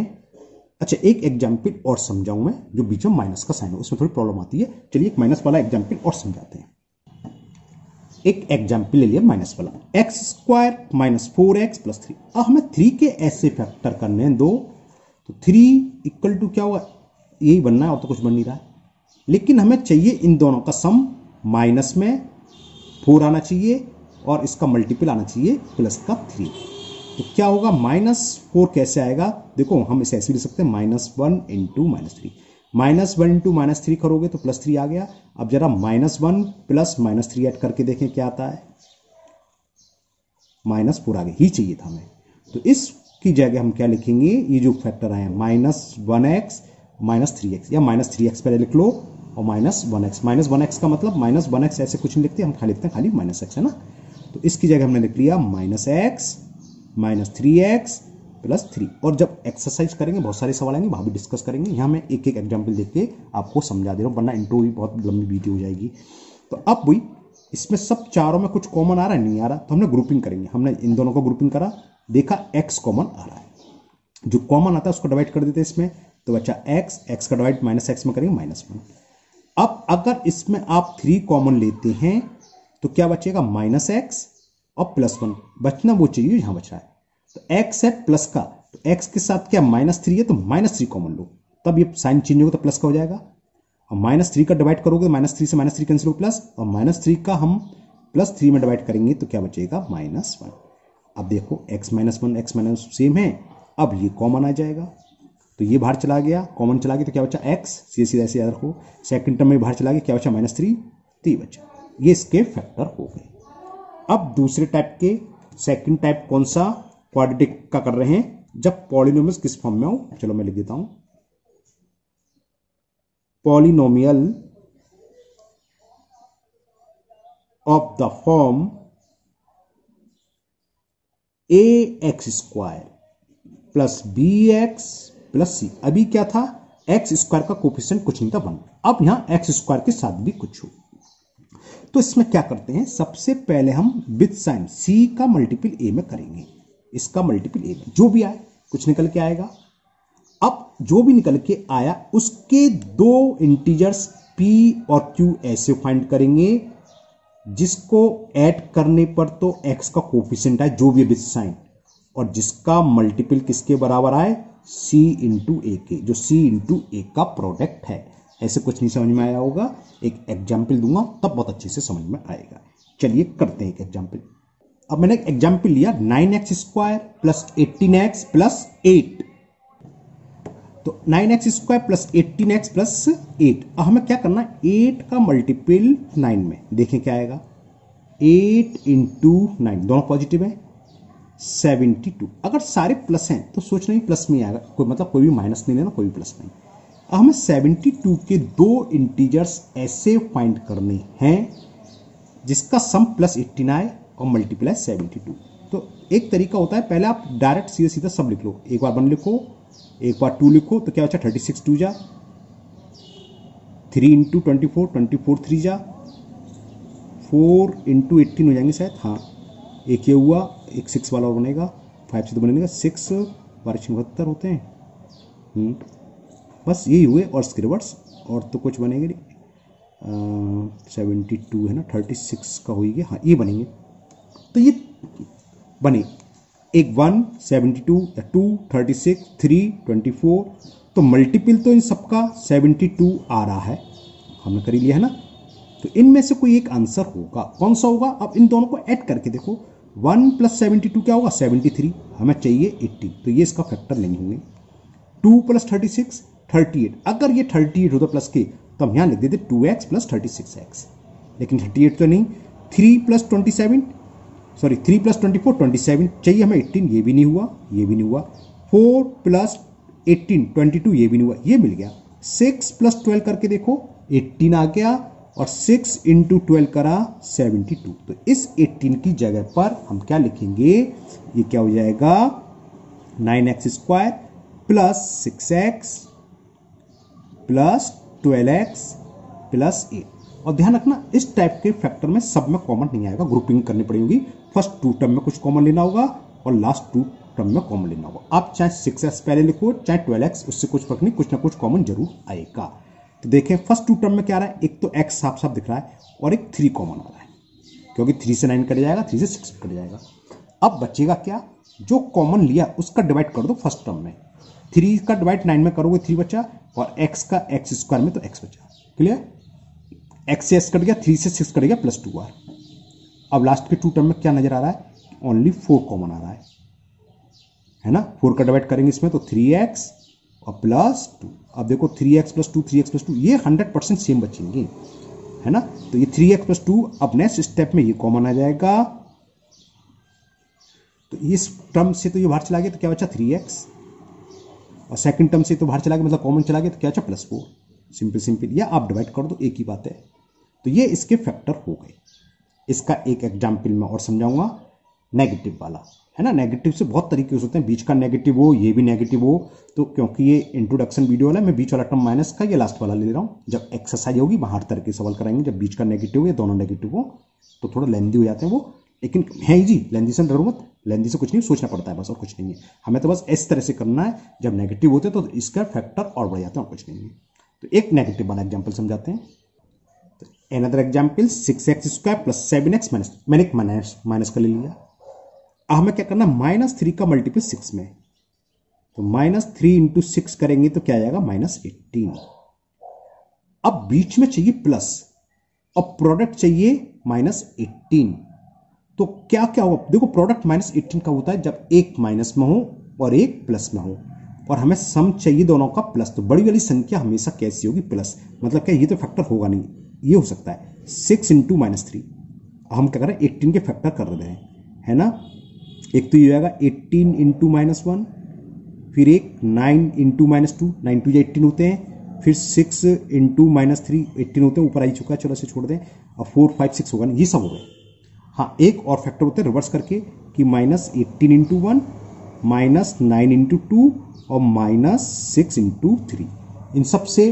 अच्छा एक एग्जाम्पल और समझाऊं मैं, जो बीच में माइनस का साइन हो, उसमें थोड़ी प्रॉब्लम आती है। चलिए एक माइनस वाला एग्जाम्पल और समझाते हैं। एक एग्जाम्पल ले लिया माइनस वाला, x square minus 4x plus 3। अब हमें 3 के ऐसे फैक्टर करने हैं दो, तो 3 इक्वल टू क्या होगा, यही बनना है और तो कुछ बन नहीं रहा है, लेकिन हमें चाहिए इन दोनों का सम, माइनस में 4 आना चाहिए और इसका मल्टीपल आना चाहिए प्लस का 3। तो क्या होगा, -4 कैसे आएगा, देखो हम इसे ऐसे लिख सकते हैं -1 इंटू -3, -1 इंटू -3 करोगे तो +3 आ गया। अब जरा -1 प्लस -3 ऐड करके देखें क्या आता है, -4 आ गया, ही चाहिए था हमें। तो इसकी जगह हम क्या लिखेंगे, ये जो फैक्टर आए हैं -1x -3x, या -3x पहले लिख लो और -1x। -1x का मतलब -1x ऐसे कुछ नहीं लिखते, हम खाली लिखते हैं खाली -x, है ना। तो इसकी जगह हमने लिख लिया -x -3x प्लस 3। और जब एक्सरसाइज करेंगे बहुत सारे सवाल आएंगे, वहां भी डिस्कस करेंगे। यहाँ मैं एक एक एग्जाम्पल देख के आपको समझा दे रहा हूँ, वरना इंट्रो भी बहुत लंबी वीडियो हो जाएगी। तो अब वही इसमें सब चारों में कुछ कॉमन आ रहा है, नहीं आ रहा, तो हमने ग्रुपिंग करेंगे। हमने इन दोनों को ग्रुपिंग करा, देखा x कॉमन आ रहा है, जो कॉमन आता है उसको डिवाइड कर देते हैं इसमें, तो बच्चा x का डिवाइड -x में करेंगे -1। अब अगर इसमें आप 3 कॉमन लेते हैं तो क्या बचेगा, -x और +1, बचना वो चाहिए यहां बच रहा है। तो x है प्लस का, तो x के साथ क्या -3 है, तो -3 कॉमन लो, तब ये साइन चेंज होगा तो प्लस का हो जाएगा। और -3 का डिवाइड करोगे तो -3 से -3 कैंसिल हो प्लस, और -3 का हम +3 में डिवाइड करेंगे तो क्या बचेगा -1। अब देखो x -1 x माइनस सेम है, अब ये कॉमन आ जाएगा तो ये बाहर चला गया, कॉमन चला गया तो क्या बचा x, सीधे ऐसे याद रखो। सेकंड टर्म में बाहर चला गया, क्या बचा -3, 3 बचा। ये इसके फैक्टर हो गए। अब दूसरे टाइप के सेकंड टाइप कौन सा, क्वाड्रेटिक का कर रहे हैं, जब पॉलिनोमियल्स किस फॉर्म में हो, चलो मैं लिख देता हूं, polynomial of the form ax² plus bx plus c। अभी क्या था, x² का कोफिशिएंट कुछ नहीं था 1, अब यहां x² के साथ भी कुछ हो। तो इसमें क्या करते हैं, सबसे पहले हम विद साइन c का मल्टीपल a में करेंगे, इसका मल्टीपल a में जो भी आए कुछ निकल के आएगा। अब जो भी निकल के आया उसके दो इंटीजर्स p और q ऐसे फाइंड करेंगे जिसको ऐड करने पर तो x का कोफिशिएंट आए जो भी विद साइन, और जिसका मल्टीपल किसके बराबर आए, c इंटू ए के, जो c इंटू ए का प्रोडक्ट है। ऐसे कुछ नहीं समझ में आया होगा, एक एग्जाम्पल दूंगा तब बहुत अच्छे से समझ में आएगा। चलिए करते हैं एक एग्जाम्पल। अब मैंने एक एग्जाम्पल लिया 9x² प्लस 18x प्लस 8, तो 9x² प्लस 18x प्लस 8। अब हमें क्या करना है, 8 का मल्टीपल 9 में, देखें क्या आएगा, 8 इंटू 9 दोनों पॉजिटिव है, 72। अगर सारे प्लस हैं तो सोच नहीं प्लस में आएगा, कोई मतलब कोई भी माइनस नहीं लेना, कोई भी प्लस नहीं। अब हमें 72 के दो इंटीजर्स ऐसे फाइंड करने हैं जिसका सम प्लस 18 आए और मल्टीप्लाई 72। तो एक तरीका होता है, पहले आप डायरेक्ट सीधा सीधा सब लिख लो, एक बार 1 लिखो, एक बार 2 लिखो, तो क्या बचा 36 2 जा, 3 इंटू 24 24 3 जा, 4 इंटू 18 हो जाएंगे शायद, हाँ एक ये हुआ, एक 6 वाला और बनेगा, 5 से तो बनेगा 6 12 72 होते हैं, बस यही हुए और इसके रिवर्स, और तो कुछ बनेंगे नहीं। 72 है ना, 36 का हो गया, हाँ ये बनेंगे। तो ये बने एक 1 72 या 2 36 3 24, तो मल्टीपल तो इन सबका 72 आ रहा है, हमने कर ही लिया है ना। तो इनमें से कोई एक आंसर होगा, कौन सा होगा, अब इन दोनों को ऐड करके देखो, 1 प्लस 72 क्या होगा 73, हमें चाहिए 80, तो ये इसका फैक्टर लेंगे होंगे। 2 प्लस 36 38, अगर ये 38 होता प्लस के तो हम यहां लिख देते 2x प्लस 36x, लेकिन 38 तो नहीं। 3 प्लस 27 सॉरी 3 प्लस 24 27 चाहिए हमें 18, ये भी नहीं हुआ, ये भी नहीं हुआ। 4 प्लस 18 22, ये भी नहीं हुआ, ये मिल गया। 6 प्लस 12 करके देखो 18 आ गया, और 6 इंटू 12 करा 72। तो इस 18 की जगह पर हम क्या लिखेंगे, ये क्या हो जाएगा 9x² plus 6x plus 12x plus 8। और ध्यान रखना इस टाइप के फैक्टर में सब में कॉमन नहीं आएगा, ग्रुपिंग करनी पड़ेगी, फर्स्ट 2 टर्म में कुछ कॉमन लेना होगा और लास्ट 2 टर्म में कॉमन लेना होगा। आप चाहे 6x पहले लिखो चाहे 12x, उससे कुछ फर्क नहीं, कुछ ना कुछ कॉमन जरूर आएगा। तो देखें फर्स्ट 2 टर्म में क्या आ रहा है, एक तो x साफ साफ दिख रहा है और एक 3 कॉमन आ रहा है, क्योंकि 3 से 9 कट जाएगा, 3 से 6 कट जाएगा। अब बचेगा क्या, जो कॉमन लिया उसका डिवाइड कर दो फर्स्ट टर्म में, 3 का डिवाइड 9 में करोगे 3 बचा, और x का x² में तो x बचा। क्लियर, x से x कट गया, 3 से 6 कट गया, प्लस 2 r। अब लास्ट के 2 टर्म में क्या नजर आ रहा है, ओनली 4 कॉमन आ रहा है ना। 4 का डिवाइड करेंगे इसमें तो 3x और प्लस 2। अब देखो 3x प्लस 2 3x प्लस 2, ये 100% सेम बचेंगे, है ना। तो ये 3x प्लस 2, अब नेक्स्ट स्टेप में ये कॉमन आ जाएगा, तो इस टर्म से तो ये बाहर चला गया, तो क्या बचा 3x, और सेकंड टर्म से तो बाहर चला गया मतलब कॉमन चला गया, तो क्या बचा प्लस 4। सिंपल सिंपल, या आप डिवाइड कर दो, एक ही बात है। तो ये इसके फैक्टर हो गए। इसका एक एग्जाम्पल मैं और समझाऊंगा, नेगेटिव वाला, है ना। नेगेटिव से बहुत तरीके हो सकते हैं, बीच का नेगेटिव हो, ये भी नेगेटिव हो, तो क्योंकि ये इंट्रोडक्शन वीडियो वाला, मैं बीच वाला टर्म माइनस का, ये लास्ट वाला ले रहा हूँ। जब एक्सरसाइज होगी वहां हर तरह के सवाल कराएंगे, जब बीच का नेगेटिव हो या दोनों नेगेटिव हो तो थोड़ा लेंदी हो जाते हैं वो, लेकिन है इजी, लेंदी से डरो मत, लेंदी से कुछ नहीं, सोचना पड़ता है बस, और कुछ नहीं है। हमें तो बस इस तरह से करना है, जब नेगेटिव होते हैं तो इसका फैक्टर और बढ़ जाता है, और कुछ नहीं है। तो एक नेगेटिव वाला एग्जाम्पल समझाते हैं। Another example 6x² plus 7x minus, मैंने एक माइनस का ले लिया। अब हमें क्या करना, -3 का मल्टीपल 6 में, तो -3 इंटू 6 करेंगे तो क्या आएगा -18। अब बीच में चाहिए प्लस और प्रोडक्ट चाहिए -18। तो क्या क्या होगा, देखो प्रोडक्ट -18 का होता है जब एक माइनस में हो और एक प्लस में हो, और हमें सम चाहिए दोनों का प्लस। तो बड़ी वाली संख्या हमेशा कैसी होगी, प्लस। मतलब क्या, ये तो फैक्टर होगा नहीं, ये हो सकता है 6 × -3। हम क्या कर रहे हैं, 18 के फैक्टर कर रहे हैं, है ना। एक तो ये आएगा 18 × -1, फिर एक 9 × -2, 9 2 18 होते हैं, फिर 6 × -3 18 होते हैं, ऊपर आई चुका है, चलो इसे छोड़ दें। और 4 5 6 होगा, ये सब हो गए। हाँ, एक और फैक्टर होते हैं रिवर्स करके कि -18 × 1, -9 × 2 और -6 × 3। इन सब से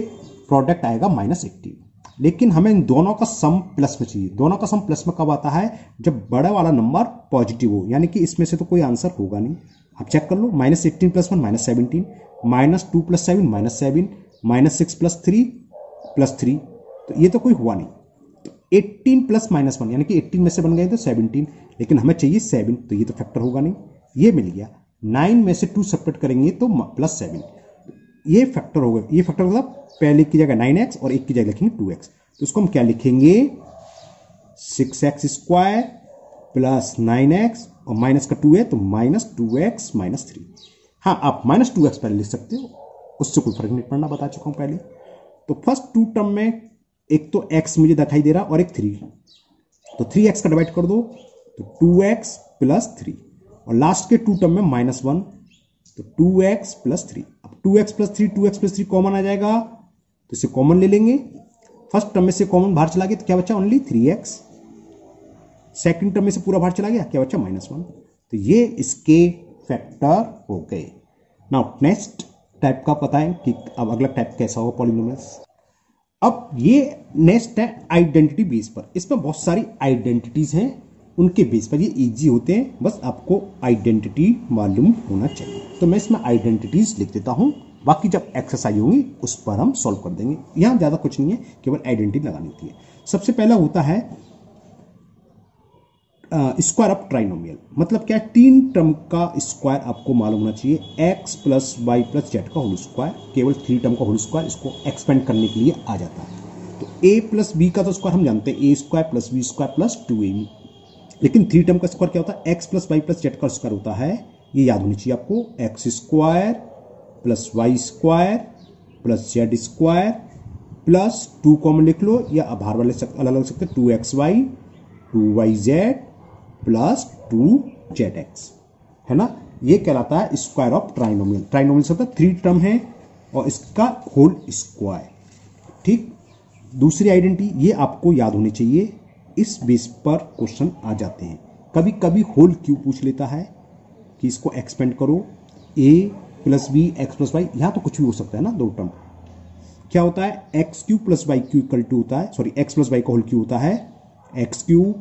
प्रोडक्ट आएगा -18। लेकिन हमें इन दोनों का सम प्लस में चाहिए। दोनों का सम प्लस में कब आता है, जब बड़ा वाला नंबर पॉजिटिव हो, यानी कि इसमें से तो कोई आंसर होगा नहीं। आप चेक कर लो, -18 + 1 -17, -2 + 7 -7, -6 + 3 +3, तो ये तो कोई हुआ नहीं। तो 18 + -1 यानी कि 18 में से बन गए तो 17, लेकिन हमें चाहिए 7, तो ये तो फैक्टर होगा नहीं, ये मिल गया। 9 में से 2 सब्ट्रैक्ट करेंगे तो +7, ये फैक्टर होगा। ये फैक्टर मतलब पहले की जगह 9x और एक की जगह लिखेंगे 2x, तो उसको हम क्या लिखेंगे, 6x² + 9x, और माइनस का 2 है तो -2x - 3। हाँ, आप -2x पहले लिख सकते हो, उससे कोई फर्क नहीं पड़ना, बता चुका हूं पहले। तो फर्स्ट 2 टर्म में एक तो x मुझे दिखाई दे रहा और एक 3, तो 3x का डिवाइड कर दो तो 2x + 3, और लास्ट के 2 टर्म में -1, तो 2x + 3। अब 2x + 3 2x + 3 कॉमन आ जाएगा, तो इसे कॉमन ले लेंगे। फर्स्ट टर्म में से कॉमन बाहर चला गया तो क्या बचा, ओनली 3x। सेकंड टर्म में से पूरा बाहर चला गया, क्या बचा, -1। तो ये इसके फैक्टर हो गए। नाउ नेक्स्ट टाइप का पता है कि अब अगला टाइप कैसा होगा पॉलिनोमियल्स। अब ये नेक्स्ट है आइडेंटिटी बेस पर। इसमें बहुत सारी आइडेंटिटीज हैं, उनके बेस पर ये इजी होते हैं, बस आपको आइडेंटिटी मालूम होना चाहिए। तो मैं इसमें आइडेंटिटीज लिख देता हूं, बाकी जब एक्सरसाइज होंगी उस पर हम सॉल्व कर देंगे। यहां ज्यादा कुछ नहीं है, केवल आइडेंटिटी लगानी होती है। सबसे पहला होता है स्क्वायर ऑफ ट्राइनोमियल। मतलब क्या है, 3 टर्म का स्क्वायर आपको मालूम होना चाहिए, x + y + z का होल स्क्वायर। केवल 3 टर्म का होल स्क्वायर इसको एक्सपेंड करने के लिए आ जाता है। तो a + b का तो स्क्वायर हम जानते हैं, a² + b² + 2ab। लेकिन 3 टर्म का स्क्वायर क्या होता है, x + y + z का स्क्वायर होता है, ये याद होनी चाहिए आपको, x² + y² + z² plus 2 common लिख लो, या बाहर वाले अलग अलग सकते, 2xy 2yz + 2zx, है ना। ये कहलाता है स्क्वायर ऑफ ट्राइनोमियल। ट्राइनोमियल से होता है 3 टर्म है और इसका होल स्क्वायर। ठीक, दूसरी आइडेंटिटी ये आपको याद होनी चाहिए, इस बेस पर क्वेश्चन आ जाते हैं। कभी कभी होल क्यूब पूछ लेता है कि इसको एक्सपेंड करो, a + b x + y, यहां तो कुछ भी हो सकता है ना, 2 टर्म। क्या होता है, x³ + y³ होता है, सॉरी x + y का होल क्यूब होता है x³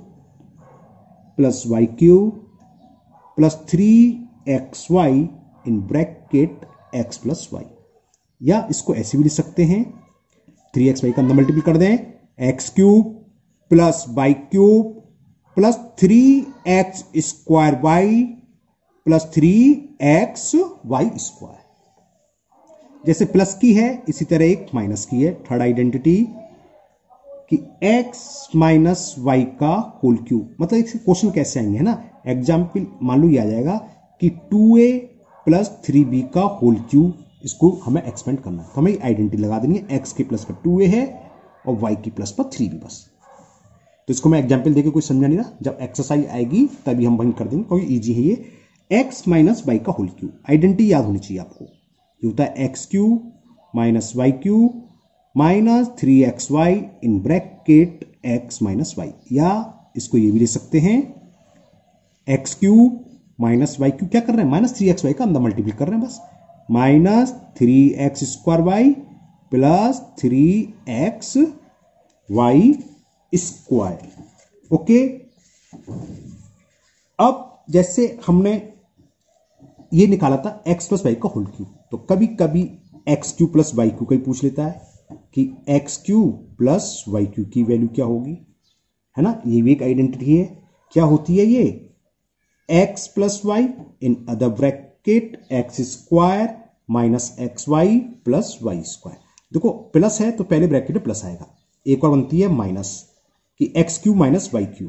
+ y³ + 3xy in bracket x + y। या इसको ऐसे भी लिख सकते हैं, 3xy का अंदर मल्टीपल कर दें, x³ + y³ + 3x² + 3xy²। जैसे प्लस की है इसी तरह एक माइनस की है। थर्ड आइडेंटिटी कि x - y का होल क्यूब। मतलब इसके क्वेश्चन कैसे आएंगे, है ना। एग्जाम्पल मान लो ये आ जाएगा कि 2a + 3b का होल क्यूब, इसको हमें एक्सपेंड करना है, तो हमें आइडेंटिटी लगा देनी है, x के प्लस पर 2a है और y के प्लस पर 3b बस। तो इसको मैं एग्जाम्पल देके कोई समझा नहीं रहा, जब एक्सरसाइज आएगी तभी हम बंद कर देंगे, क्योंकि इजी है ये। x - y का होल क्यूब, आइडेंटिटी याद होनी चाहिए आपको। ये होता है x³ - y³ - 3xy in bracket x - y। या इसको ये भी ले सकते हैं, x³ - y³, क्या कर रहे हैं, -3xy का अंदर मल्टीप्लाई कर रहे हैं बस, -3x² + 3xy²। ओके। अब जैसे हमने ये निकाला था x + y का होल क्यूब, तो कभी कभी x³ + y³ का ही पूछ लेता है कि x³ + y³ की वैल्यू क्या होगी, है ना। ये भी एक आइडेंटिटी है। क्या होती है ये, x + y इन other bracket x² - xy + y²। देखो प्लस है तो पहले ब्रैकेट में प्लस आएगा, एक और बनती है माइनस कि X cube minus Y cube,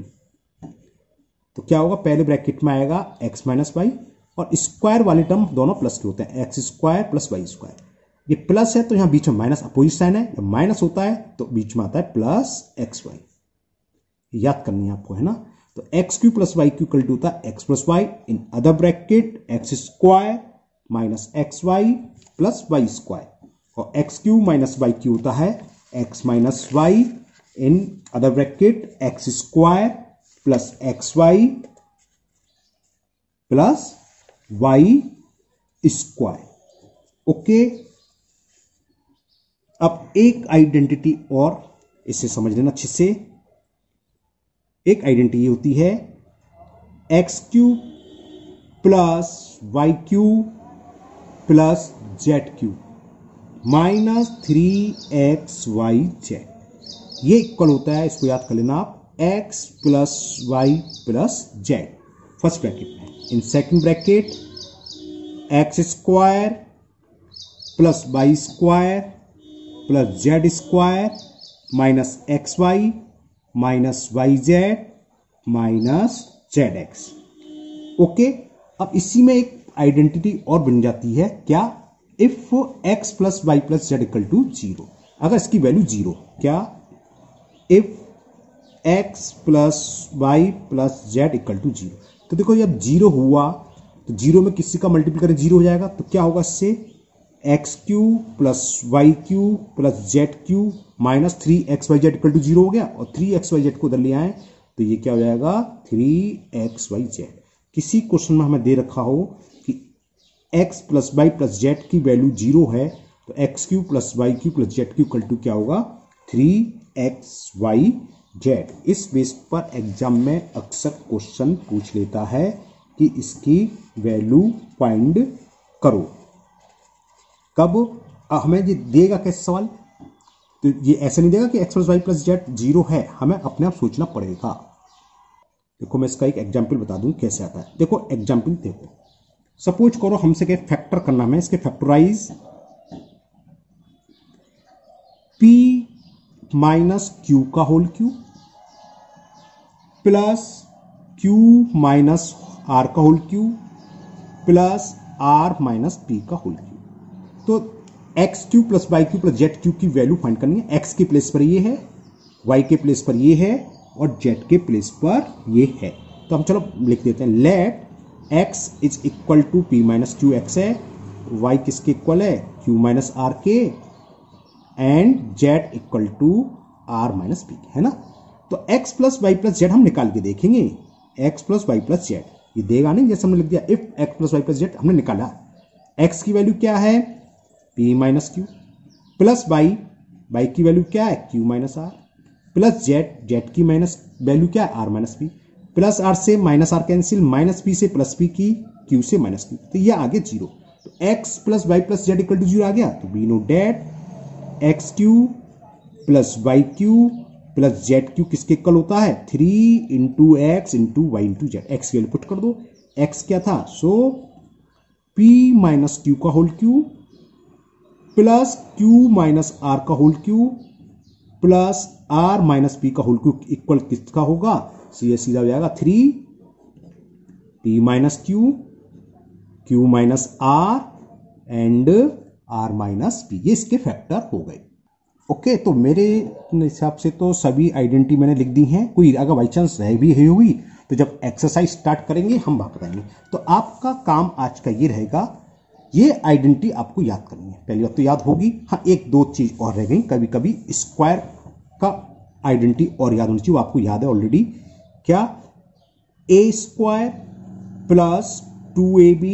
तो क्या होगा पहले ब्रैकेट में आएगा एक्स माइनस वाई, और स्क्वायर वाले टर्म दोनों प्लस के होते हैं, X square plus Y square. ये प्लस है तो यहां बीच में माइनस अपोजिट साइन है, जब माइनस होता है तो बीच में आता है प्लस एक्स वाई, याद करनी है आपको, है ना। तो x cube plus Y cube equal to होता है x plus y in other bracket x square minus x y plus Y square, और x cube minus Y cube होता है x minus y in other bracket x square plus x y plus Y square. Okay, अब एक identity और इसे समझ लेना अच्छे से। एक आइडेंटिटी होती है X cube plus Y cube plus Z cube minus 3xyz, ये इक्वल होता है, इसको याद कर लेना आप, x plus Y plus z first bracket में, in second bracket x square plus Y square plus z square minus x y minus y z minus z x. Okay, अब इसी में एक आइडेंटिटी और बन जाती है, क्या, if x plus Y plus Z equal to 0, अगर इसकी वैल्यू 0, क्या, if x plus Y plus Z equal to 0, तो देखो जब 0 हुआ तो 0 में किसी का मल्टीप्लाई करें 0 हो जाएगा, तो क्या होगा इससे X cube plus Y cube plus Z cube minus 3xyz equal to 0 हो गया, और 3xyz को उधर ले आए तो ये क्या हो जाएगा 3xyz। किसी क्वेश्चन में हमें दे रखा हो कि x plus Y plus Z की वैल्यू 0 है, तो x cube plus Y cube plus Z cube equal to क्या होगा 3xyz। इस बेस पर एग्जाम में अक्सर क्वेश्चन पूछ लेता है कि इसकी वैल्यू फाइंड करो। कब हमें ये देगा कैसे सवाल, तो ये ऐसे नहीं देगा कि X plus Y plus Z 0 है, हमें अपने आप सोचना पड़ेगा। देखो मैं इसका एक एग्जाम्पल बता दूं कैसे आता है। देखो एग्जाम्पल देखो, सपोज करो हमसे क्या फैक्टर करना है, इसके फैक्टराइज p माइनस क्यू का whole cube plus q minus r का whole cube plus r minus p का होल क्यू। तो x cube plus Y cube plus Z cube की वैल्यू फाइंड करनी है। एक्स के प्लेस पर ये है, वाई के प्लेस पर ये है, और जेड के प्लेस पर ये है। तो हम चलो लिख देते हैं, let X is equal to P minus Q X है, वाई किसके इक्वल है क्यू माइनस आर के, and Z equal to R minus P, है ना। तो X plus Y plus Z हम निकाल के देखेंगे, X plus Y plus Z ये देगा नहीं, जैसे हमने लिख दिया if X plus Y plus Z हमने निकाला, एक्स की वैल्यू क्या है p minus Q plus Y, y की वैल्यू क्या है q minus r plus z, z की माइनस वैल्यू क्या है r minus p, plus r से minus r cancel, minus p से प्लस पी की, q से माइनस क्यू, तो ये आगे 0। तो x plus Y plus Z equal to 0 आ गया, तो we know that x cube plus Y cube plus Z cube किसके इक्वल होता है 3 into x into y into z. X की वैल्यू पुट कर दो, x क्या था, सो p माइनस क्यू का whole cube plus q minus r का whole cube plus r minus p का होल क्यू इक्वल किसका होगा, सीधे सीधा हो जाएगा 3 p minus q, q minus r and r minus p, ये इसके फैक्टर हो गए। ओके, तो मेरे हिसाब से तो सभी आइडेंटिटी मैंने लिख दी हैं, कोई अगर बाई चांस रह भी हुई तो जब एक्सरसाइज स्टार्ट करेंगे हम बात बताएंगे। तो आपका काम आज का ये रहेगा, ये आइडेंटिटी आपको याद करनी है। पहली बात तो याद होगी, हाँ एक दो चीज और रह गई, कभी कभी स्क्वायर का आइडेंटिटी और याद होनी चाहिए, वो आपको याद है ऑलरेडी, क्या a square plus 2ab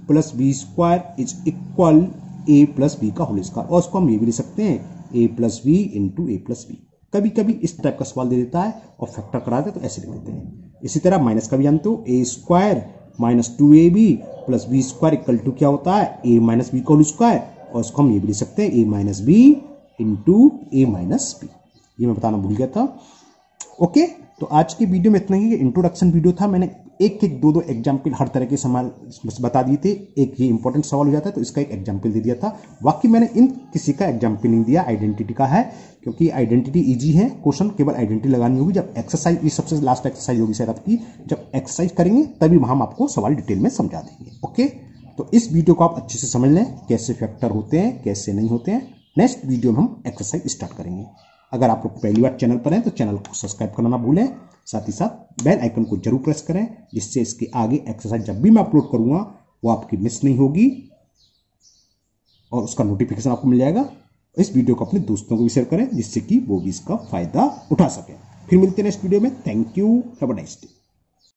plus b square is equal a plus b का होल स्क्वायर, और उसको हम ये भी लिख सकते हैं a plus b into a plus b. कभी कभी इस टाइप का सवाल दे देता है और फैक्टर करा दे तो ऐसे लिख देते हैं। इसी तरह माइनस का भी जानते हो, a square minus 2ab plus b square equal to क्या होता है ए माइनस बी का होल स्क्वायर, और उसको हम ये भी लिख सकते हैं a minus b into a minus b. ये मैं बताना भूल गया था। ओके, तो आज की वीडियो में इतना ही, इंट्रोडक्शन वीडियो था, मैंने एक एक दो एग्जाम्पल हर तरह के सवाल बता दिए थे। एक ये इंपॉर्टेंट सवाल हो जाता है तो इसका एक एग्जाम्पल दे दिया था। बाकी मैंने इन किसी का एग्जाम्पल नहीं दिया। आइडेंटिटी का है क्योंकि आइडेंटिटी इजी है, क्वेश्चन केवल आइडेंटिटी लगानी होगी। जब एक्सरसाइज, ये सबसे लास्ट एक्सरसाइज होगी शायद आपकी, जब एक्सरसाइज करेंगे तभी हम आपको सवाल डिटेल में समझा देंगे। ओके, तो इस वीडियो को आप अच्छे से समझ लें, कैसे फैक्टर होते हैं कैसे नहीं होते हैं। नेक्स्ट वीडियो में हम एक्सरसाइज स्टार्ट करेंगे। अगर आप लोग पहली बार चैनल पर हैं तो चैनल को सब्सक्राइब करना ना भूलें, साथ ही साथ बेल आइकन को जरूर प्रेस करें, जिससे इसके आगे एक्सरसाइज जब भी मैं अपलोड करूंगा वो आपकी मिस नहीं होगी और उसका नोटिफिकेशन आपको मिल जाएगा। इस वीडियो को अपने दोस्तों को भी शेयर करें जिससे कि वो भी इसका फायदा उठा सके। फिर मिलते हैं नेक्स्ट वीडियो में। Thank you, have a nice day.